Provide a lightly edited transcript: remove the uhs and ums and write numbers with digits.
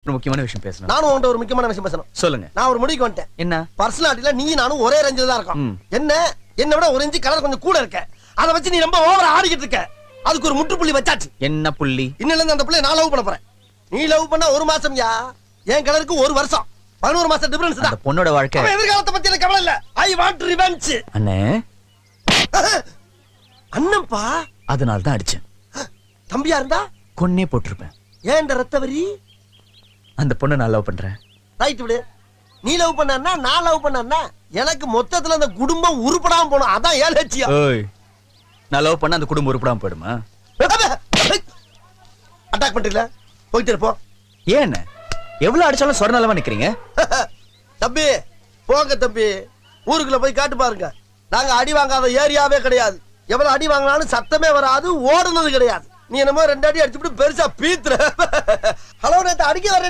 ஒரு முக்கியமான விஷயம் பேசணும். நானும் உன்கிட்ட ஒரு முக்கியமான விஷயம் பேசணும். சொல்லுங்க. நான் ஒரு முடிவுக்கு வந்துட்டேன். என்ன? பர்சனாலிட்டில நீ நானும் ஒரே ரேஞ்சில தான் இருக்கோம். என்ன விட ஒரு இன்ச்சு கலர் கொஞ்சம் கூட இருக்க. அத வச்சு நீ ரொம்ப ஓவரா ஆடிக்கிட்டு இருக்க. அதுக்கு ஒரு முற்றுப்புள்ளி வச்சாச்சு. என்ன புள்ளி? இன்னில இருந்து அந்த புள்ளைய நான் லவ் பண்ண போறேன். நீ லவ் பண்ணா ஒரு மாசம்யா. என் கலருக்கு ஒரு வருஷம். 11 மாசம் டிஃபரன்ஸ் தான். அந்த பொண்ணோட வாழ்க்கை. அவ எதிர்காலத்தை பத்தி எனக்கு கவலை இல்ல. I want revenge. அண்ணே. அண்ணன்பா. அதனால தான் அடிச்சேன். தம்பியா இருந்தா கொன்னே போட்டுருப்பேன். ஏன் இந்த ரத்தவரி? அந்த பொண்ணை நான் லவ் பண்றேன். ரைட் விடு. நீ லவ் பண்ணா நான் லவ் பண்ணா எனக்கு மொத்தத்துல அந்த குடும்பம் உருப்படாம போணும். அதான் ஏன் லட்சியம். ஓய், நான் லவ் பண்ணா அந்த குடும்பம் உருப்படாம போயிடுமா? அட்டாக் பண்றீங்களா? போயிட்டு இருப்போம். ஏன் எவ்வளவு அடிச்சாலும் சொரணலமா நிக்கிறீங்க? தம்பி போங்க தம்பி. ஊருக்குள்ள போய் காட்டு பாருங்க. நாங்க அடி வாங்காத ஏரியாவே கிடையாது. எவ்வளவு அடி வாங்கினாலும் சத்தமே வராது, ஓடுனது கிடையாது. நீ என்னமோ 2 அடி அடிச்சுட்டு பெருசா பீத்துற. ஹலோ, நேத்து அடிக்க வர